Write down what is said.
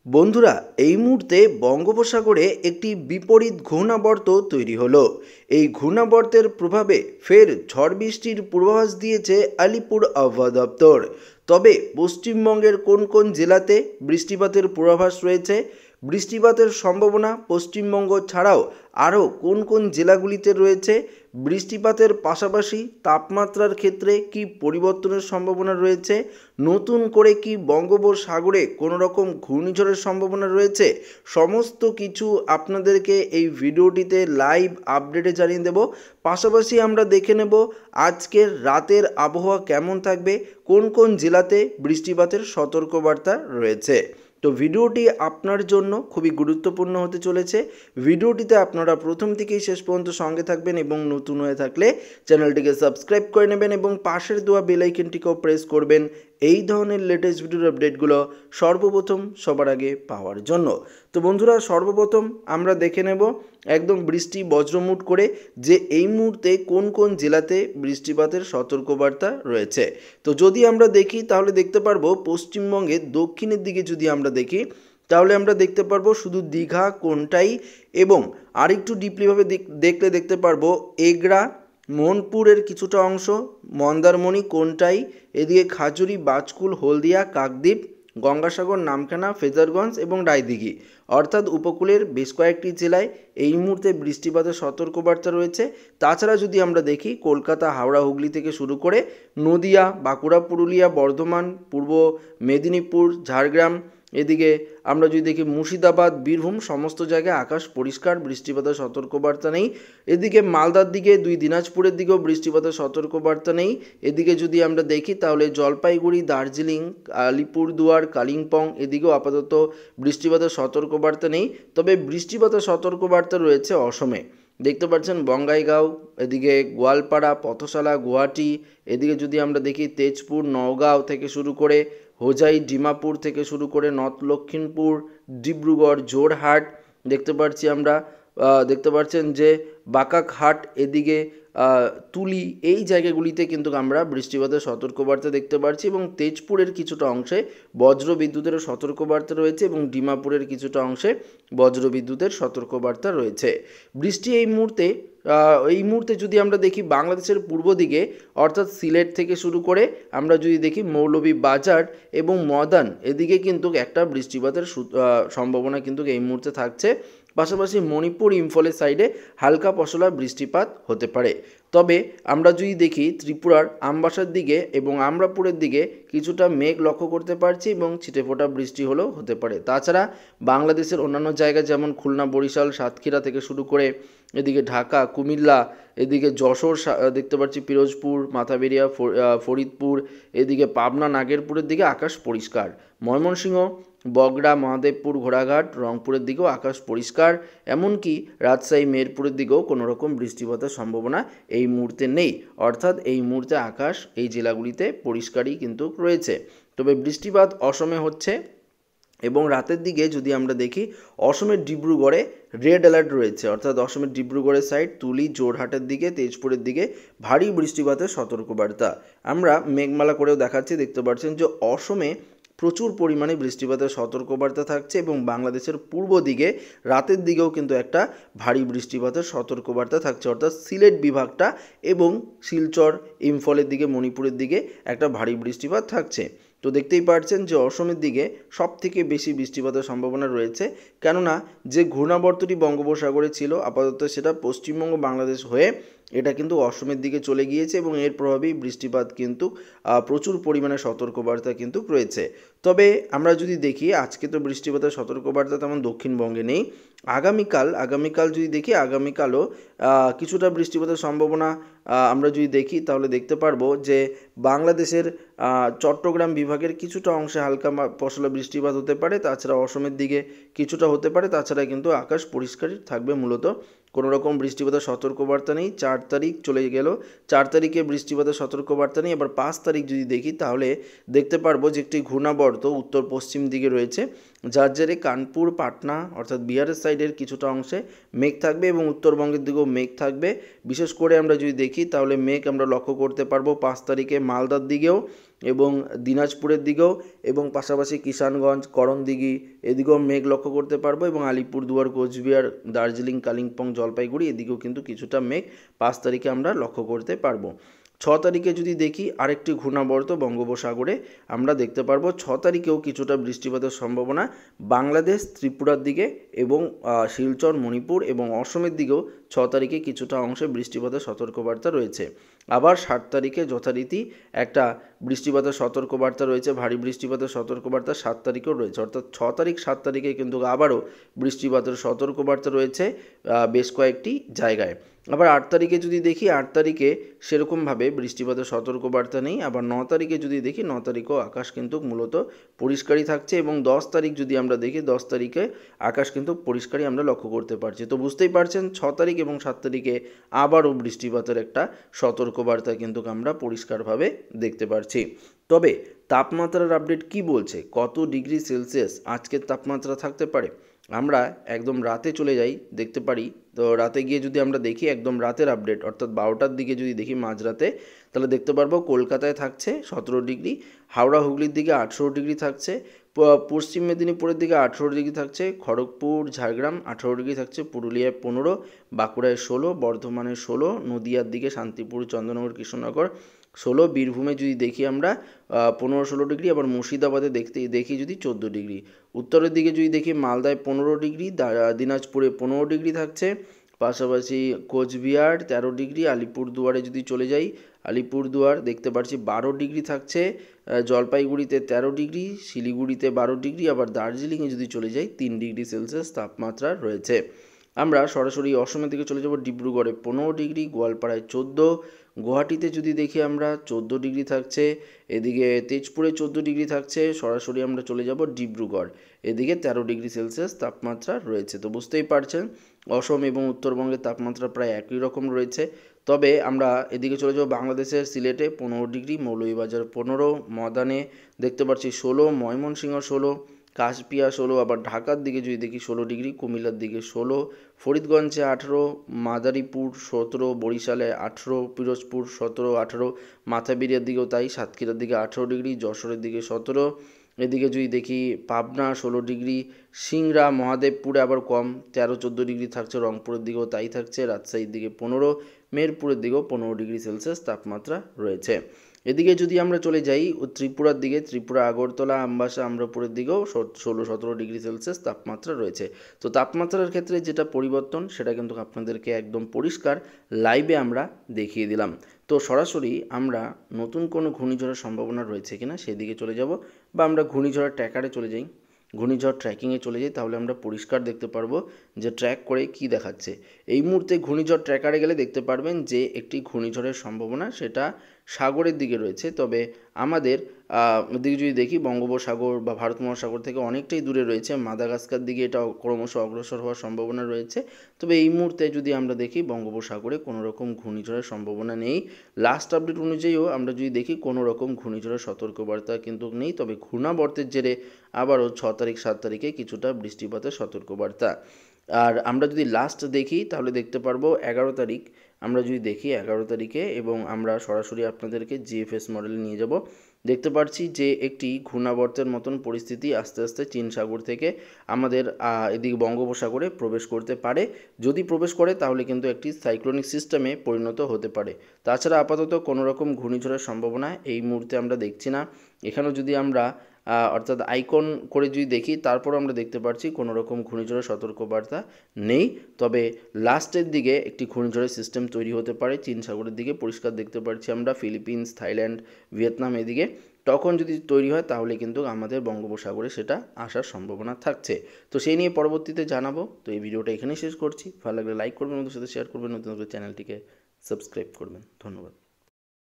বন্ধুরা, এই মুহূর্তে বঙ্গোপসাগরে একটি বিপরীত ঘূর্ণাবর্ত তৈরি হলো। এই ঘূর্ণাবর্তের প্রভাবে ফের ঝড় বৃষ্টির পূর্বাভাস দিয়েছে আলিপুর আবহাওয়া দপ্তর। তবে পশ্চিমবঙ্গের কোন কোন জেলাতে বৃষ্টিপাতের পূর্বাভাস রয়েছে, বৃষ্টিপাতের সম্ভাবনা পশ্চিমবঙ্গ ছাড়াও আরও কোন কোন জেলাগুলিতে রয়েছে, বৃষ্টিপাতের পাশাপাশি তাপমাত্রার ক্ষেত্রে কি পরিবর্তনের সম্ভাবনা রয়েছে, নতুন করে কি বঙ্গোপসাগরে কোনো রকম ঘূর্ণিঝড়ের সম্ভাবনা রয়েছে, সমস্ত কিছু আপনাদেরকে এই ভিডিওটিতে লাইভ আপডেটে জানিয়ে দেব। পাশাপাশি আমরা দেখে নেব আজকের রাতের আবহাওয়া কেমন থাকবে, কোন কোন জেলাতে বৃষ্টিপাতের সতর্কবার্তা রয়েছে। তো ভিডিওটি আপনার জন্য খুবই গুরুত্বপূর্ণ হতে চলেছে। ভিডিওটিতে আপনারা প্রথম থেকেই শেষ পর্যন্ত সঙ্গে থাকবেন এবং নতুন হয়ে থাকলে চ্যানেলটিকে সাবস্ক্রাইব করে নেবেন এবং পাশের দেওয়া বেল আইকনটিকেও প্রেস করবেন এই ধরনের লেটেস্ট ভিডিওর আপডেটগুলো সর্বপ্রথম সবার আগে পাওয়ার জন্য। তো বন্ধুরা, সর্বপ্রথম আমরা দেখে নেব একদম বৃষ্টি বজ্রমুট করে যে এই মুহূর্তে কোন কোন জেলাতে বৃষ্টিপাতের সতর্কবার্তা রয়েছে। তো যদি আমরা দেখি তাহলে দেখতে পারবো পশ্চিমবঙ্গের দক্ষিণের দিকে যদি আমরা দেখি তাহলে আমরা দেখতে পারবো শুধু দীঘা, কোনটাই এবং আরেকটু ডিপলিভাবে দেখলে দেখতে পারবো এগরা, মোহনপুরের কিছুটা অংশ, মন্দারমণি, কোনটাই, এদিকে খাজুরি, বাজকুল, হলদিয়া, কাকদ্বীপ, গঙ্গাসাগর, নামখানা, ফেজারগঞ্জ এবং রায়দিঘি অর্থাৎ উপকূলের বেশ কয়েকটি জেলায় এই মুহূর্তে বৃষ্টিপাতের সতর্কবার্তা রয়েছে। তাছাড়া যদি আমরা দেখি কলকাতা, হাওড়া, হুগলি থেকে শুরু করে নদিয়া, বাঁকুড়া, পুরুলিয়া, বর্ধমান, পূর্ব মেদিনীপুর, ঝাড়গ্রাম, এদিকে আমরা যদি দেখি মুর্শিদাবাদ, বীরভূম, সমস্ত জায়গায় আকাশ পরিষ্কার, বৃষ্টিপাতের সতর্কবার্তা নেই। এদিকে মালদার দিকে, দিনাজপুরের দিকেও বৃষ্টিপাতের সতর্কবার্তা নেই। এদিকে যদি আমরা দেখি তাহলে জলপাইগুড়ি, দার্জিলিং, আলিপুরদুয়ার, কালিম্পং এদিকেও আপাতত বৃষ্টিপাতের সতর্কবার্তা নেই। তবে বৃষ্টিপাতের সতর্কবার্তা রয়েছে অসমে, দেখতে পাচ্ছেন বঙ্গাইগাঁও, এদিকে গোয়ালপাড়া, পথশালা, গুয়াহাটি, এদিকে যদি আমরা দেখি তেজপুর, নওগাঁও থেকে শুরু করে হোজাই, ডিমাপুর থেকে শুরু করে নর্থ লক্ষিমপুর, ডিব্রুগড়, জোরহাট দেখতে পাচ্ছি আমরা, দেখতে পাচ্ছেন যে বাকাকহাট, এদিকে তুলি, এই জায়গাগুলিতে কিন্তু আমরা বৃষ্টিপাতের সতর্কবার্তা দেখতে পাচ্ছি এবং তেজপুরের কিছুটা অংশে বজ্রবিদ্যুতের সতর্কবার্তা রয়েছে এবং ডিমাপুরের কিছুটা অংশে বজ্রবিদ্যুতের সতর্কবার্তা রয়েছে। বৃষ্টি এই মুহূর্তে যদি আমরা দেখি বাংলাদেশের পূর্ব দিকে অর্থাৎ সিলেট থেকে শুরু করে আমরা যদি দেখি মৌলভীবাজার এবং মদান এদিকে কিন্তু একটা বৃষ্টিপাতের সম্ভাবনা কিন্তু এই মুহূর্তে থাকছে। পাশাপাশি মণিপুর, ইম্ফলের সাইডে হালকা পশলা বৃষ্টিপাত হতে পারে। তবে আমরা যদি দেখি ত্রিপুরার আমবাসার দিকে এবং আমরাপুরের দিকে কিছুটা মেঘ লক্ষ্য করতে পারছি এবং ছিটেফোঁটা বৃষ্টি হলেও হতে পারে। তাছাড়া বাংলাদেশের অন্যান্য জায়গা যেমন খুলনা, বরিশাল, সাতক্ষীরা থেকে শুরু করে এদিকে ঢাকা, কুমিল্লা, এদিকে যশোর দেখতে পাচ্ছি, পিরোজপুর, মাথাবেরিয়া, ফরিদপুর, এদিকে পাবনা, নাগেরপুরের দিকে আকাশ পরিষ্কার। ময়মনসিংহ, বগড়া, মহাদেবপুর, ঘোড়াঘাট, রংপুরের দিকেও আকাশ পরিষ্কার। এমনকি রাজশাহী, মেহেরপুরের দিকেও কোনো রকম বৃষ্টিপাতের সম্ভাবনা এই মুহূর্তে নেই। অর্থাৎ এই মুহূর্তে আকাশ এই জেলাগুলিতে পরিষ্কারই কিন্তু রয়েছে। তবে বৃষ্টিপাত অসমে হচ্ছে এবং রাতের দিকে যদি আমরা দেখি অসমের ডিব্রুগড়ে রেড অ্যালার্ট রয়েছে, অর্থাৎ অসমের ডিব্রুগড়ের সাইড, তুলি, জোরহাটের দিকে, তেজপুরের দিকে ভারী বৃষ্টিপাতের সতর্কবার্তা আমরা মেঘমালা করেও দেখাচ্ছি। দেখতে পাচ্ছেন যে অসমে প্রচুর পরিমাণে বৃষ্টিপাতের সতর্কবার্তা থাকছে এবং বাংলাদেশের পূর্ব দিকে রাতের দিকেও কিন্তু একটা ভারী বৃষ্টিপাতের সতর্কবার্তা থাকছে, অর্থাৎ সিলেট বিভাগটা এবং শিলচর, ইম্ফলের দিকে, মণিপুরের দিকে একটা ভারী বৃষ্টিপাত থাকছে। তো দেখতেই পাচ্ছেন যে অসমের দিকে সবথেকে বেশি বৃষ্টিপাতের সম্ভাবনা রয়েছে, কেননা যে ঘূর্ণাবর্তটি বঙ্গোপসাগরে ছিল আপাতত সেটা পশ্চিমবঙ্গ, বাংলাদেশ হয়ে এটা কিন্তু অসমের দিকে চলে গিয়েছে এবং এর প্রভাবেই বৃষ্টিপাত কিন্তু প্রচুর পরিমাণে সতর্কবার্তা কিন্তু রয়েছে। তবে আমরা যদি দেখি আজকে তো বৃষ্টিপাতের সতর্কবার্তা তেমন দক্ষিণবঙ্গে নেই। আগামীকাল যদি দেখি আগামীকালও কিছুটা বৃষ্টিপাতের সম্ভাবনা আমরা যদি দেখি তাহলে দেখতে পারবো যে বাংলাদেশের চট্টগ্রাম বিভাগের কিছুটা অংশে হালকা পশলা বৃষ্টিপাত হতে পারে। তাছাড়া অসমের দিকে কিছুটা হতে পারে। তাছাড়া কিন্তু আকাশ পরিষ্কারই থাকবে, মূলত কোনো রকম বৃষ্টিপাতের সতর্কবার্তা নেই। 4 তারিখ চলে গেল, 4 তারিখে বৃষ্টিপাতের সতর্কবার্তা নেই। আবার 5 তারিখ যদি দেখি তাহলে দেখতে পারবো যে একটি ঘূর্ণাবর্ত উত্তর পশ্চিম দিকে রয়েছে, যার জেরে কানপুর, পাটনা অর্থাৎ বিহারের সাইডের কিছুটা অংশে মেঘ থাকবে এবং উত্তরবঙ্গের দিকেও মেঘ থাকবে। বিশেষ করে আমরা যদি দেখি দেখি তাহলে মেঘ আমরা লক্ষ্য করতে পারবো 5 তারিখে মালদার দিকেও এবং দিনাজপুরের দিকেও, এবং পাশাপাশি কিষানগঞ্জ, করণদিঘি এদিকেও মেঘ লক্ষ্য করতে পারবো, এবং আলিপুরদুয়ার, কোচবিহার, দার্জিলিং, কালিম্পং, জলপাইগুড়ি এদিকেও কিন্তু কিছুটা মেঘ 5 তারিখে আমরা লক্ষ্য করতে পারবো। 6 তারিখে যদি দেখি আরেকটি ঘূর্ণাবর্ত বঙ্গোপসাগরে আমরা দেখতে পারবো 6 তারিখেও কিছুটা বৃষ্টিপাতের সম্ভাবনা বাংলাদেশ, ত্রিপুরার দিকে এবং শিলচর, মণিপুর এবং অসমের দিকেও 6 তারিখে কিছুটা অংশে বৃষ্টিপাতের সতর্কবার্তা রয়েছে। আবার 7 তারিখে যথারীতি একটা বৃষ্টিপাতের সতর্কবার্তা রয়েছে, ভারী বৃষ্টিপাতের সতর্কবার্তা 7 তারিখেও রয়েছে, অর্থাৎ 6 তারিখ 7 তারিখে কিন্তু আবারও বৃষ্টিপাতের সতর্কবার্তা রয়েছে বেশ কয়েকটি জায়গায়। আবার 8 তারিখে যদি দেখি 8 তারিখে সেরকমভাবে বৃষ্টিপাতের সতর্কবার্তা নেই। আবার 9 তারিখে যদি দেখি 9 তারিখেও আকাশ কিন্তু মূলত পরিষ্কারই থাকছে, এবং 10 তারিখ যদি আমরা দেখি 10 তারিখে আকাশ কিন্তু পরিষ্কারই আমরা লক্ষ্য করতে পারছি। তো বুঝতেই পারছেন 6 তারিখ এবং 7 তারিখে আবারও বৃষ্টিপাতের একটা সতর্কবার্তা কিন্তু আমরা পরিষ্কারভাবে দেখতে পারছি। তবে তাপমাত্রার আপডেট কি বলছে, কত ডিগ্রি সেলসিয়াস আজকের তাপমাত্রা থাকতে পারে, আমরা একদম রাতে চলে যাই দেখতে পারি। তো রাতে গিয়ে যদি আমরা দেখি একদম রাতের আপডেট, অর্থাৎ 12টার দিকে যদি দেখি মাঝরাতে, তাহলে দেখতে পারবো কলকাতায় থাকছে 17 ডিগ্রি, হাওড়া হুগলির দিকে 18 ডিগ্রি থাকছে, পশ্চিম মেদিনীপুরের দিকে 18 ডিগ্রি থাকছে, খড়গপুর, ঝাড়গ্রাম 18 ডিগ্রি থাকছে, পুরুলিয়ায় 15, বাঁকুড়ায় 16, বর্ধমানে 16, নদিয়ার দিকে শান্তিপুর, চন্দ্রনগর, কৃষ্ণনগর 16, বীরভূমে যদি দেখি আমরা 15-16 ডিগ্রি, আবার মুর্শিদাবাদে দেখি যদি 14 ডিগ্রি, উত্তরের দিকে যদি দেখি মালদায় 15 ডিগ্রি, দিনাজপুরে 15 ডিগ্রি থাকছে, পাশাপাশি কোচবিহার 13 ডিগ্রি, আলিপুরদুয়ারে যদি চলে যাই আলিপুরদুয়ার দেখতে পাচ্ছি 12 ডিগ্রি থাকছে, জলপাইগুড়িতে 13 ডিগ্রি, শিলিগুড়িতে 12 ডিগ্রি, আবার দার্জিলিংয়ে যদি চলে যাই 3 ডিগ্রি সেলসিয়াস তাপমাত্রা রয়েছে। আমরা সরাসরি অসমের দিকে চলে যাব, ডিব্রুগড়ে 15 ডিগ্রি, গোয়ালপাড়ায় 14, গুয়াহাটিতে যদি দেখি আমরা 14 ডিগ্রি থাকছে, এদিকে তেজপুরে 14 ডিগ্রি থাকছে, সরাসরি আমরা চলে যাব ডিব্রুগড়, এদিকে 13 ডিগ্রি সেলসিয়াস তাপমাত্রা রয়েছে। তো বুঝতেই পারছেন অসম এবং উত্তরবঙ্গের তাপমাত্রা প্রায় একই রকম রয়েছে। তবে আমরা এদিকে চলে যাব বাংলাদেশের সিলেটে 15 ডিগ্রি, মৌলভীবাজার 15, মদানে দেখতে পাচ্ছি 16, ময়মনসিংহ 16, কাশপিয়া 16, আবার ঢাকার দিকে যদি দেখি 16 ডিগ্রি, কুমিল্লার দিকে 16, ফরিদগঞ্জে 18, মাদারীপুর 17, বরিশালে 18, পিরোজপুর 17, 18, মাথাবিরিয়ার দিকেও তাই, সাতক্ষীরার দিকে 18 ডিগ্রি, যশোরের দিকে 17, এদিকে যদি দেখি পাবনা 16 ডিগ্রি, সিংড়া, মহাদেবপুরে আবার কম 13-14 ডিগ্রি থাকছে, রংপুরের দিকেও তাই থাকছে, রাজশাহীর দিকে 15, মেহেরপুরের দিকেও 15 ডিগ্রি সেলসিয়াস তাপমাত্রা রয়েছে। এদিকে যদি আমরা চলে যাই ত্রিপুরার দিকে, ত্রিপুরা, আগরতলা, আমবাসা, আম্রপুরের দিকেও 16-17 ডিগ্রি সেলসিয়াস তাপমাত্রা রয়েছে। তো তাপমাত্রার ক্ষেত্রে যেটা পরিবর্তন সেটা কিন্তু আপনাদেরকে একদম পরিষ্কার লাইভে আমরা দেখিয়ে দিলাম। তো সরাসরি আমরা নতুন কোনো ঘূর্ণিঝড়ের সম্ভাবনা রয়েছে কিনা সেদিকে চলে যাব, বা আমরা ঘূর্ণিঝড়ের ট্র্যাকারে চলে যাই, ঘূর্ণিঝড় ট্র্যাকিংয়ে চলে যাই, তাহলে আমরা পরিষ্কার দেখতে পারবো যে ট্র্যাক করে কি দেখাচ্ছে। এই মুহূর্তে ঘূর্ণিঝড় ট্র্যাকারে গেলে দেখতে পারবেন যে একটি ঘূর্ণিঝড়ের সম্ভাবনা সেটা সাগরের দিকে রয়েছে। তবে আমাদের দিকে যদি দেখি বঙ্গোপসাগর বা ভারত মহাসাগর থেকে অনেকটাই দূরে রয়েছে, মাদাগাস্কার দিকে এটা ক্রমশ অগ্রসর হওয়ার সম্ভাবনা রয়েছে। তবে এই মুহূর্তে যদি আমরা দেখি বঙ্গোপসাগরে কোনো রকম ঘূর্ণিঝড়ের সম্ভাবনা নেই। লাস্ট আপডেট অনুযায়ীও আমরা যদি দেখি কোনো রকম ঘূর্ণিঝড়ের সতর্কবার্তা কিন্তু নেই। তবে ঘূর্ণাবর্তের জেরে আবারও 6 তারিখ 7 তারিখে কিছুটা বৃষ্টিপাতের সতর্কবার্তা। আর আমরা যদি লাস্ট দেখি তাহলে দেখতে পারবো 11 তারিখ, আমরা যদি দেখি 11 তারিখে, এবং আমরা সরাসরি আপনাদেরকে জিএফএস মডেলে নিয়ে যাব, দেখতে পাচ্ছি যে একটি ঘূর্ণাবর্তের মতন পরিস্থিতি আস্তে আস্তে চীন সাগর থেকে আমাদের এদিকে বঙ্গোপসাগরে প্রবেশ করতে পারে। যদি প্রবেশ করে তাহলে কিন্তু একটি সাইক্লোনিক সিস্টেমে পরিণত হতে পারে। তাছাড়া আপাতত কোনো রকম ঘূর্ণিঝড়ের সম্ভাবনা এই মুহূর্তে আমরা দেখছি না। এখানেও যদি আমরা অর্থাৎ আইকন করে যদি দেখি তারপর আমরা দেখতে পাচ্ছি কোনো রকম ঘূর্ণিঝড়ের সতর্কবার্তা নেই। তবে লাস্টের দিকে একটি ঘূর্ণিঝড়ের সিস্টেম তৈরি হতে পারে চীন সাগরের দিকে, পরিষ্কার দেখতে পাচ্ছি আমরা ফিলিপিন্স, থাইল্যান্ড, ভিয়েতনাম এদিকে। তখন যদি তৈরি হয় তাহলে কিন্তু আমাদের বঙ্গোপসাগরে সেটা আসার সম্ভাবনা থাকছে। তো সেই নিয়ে পরবর্তীতে জানাবো। তো এই ভিডিওটা এখানেই শেষ করছি। ভালো লাগলে লাইক করবেন, ওদের সাথে শেয়ার করবেন, নতুন চ্যানেলটিকে সাবস্ক্রাইব করবেন। ধন্যবাদ।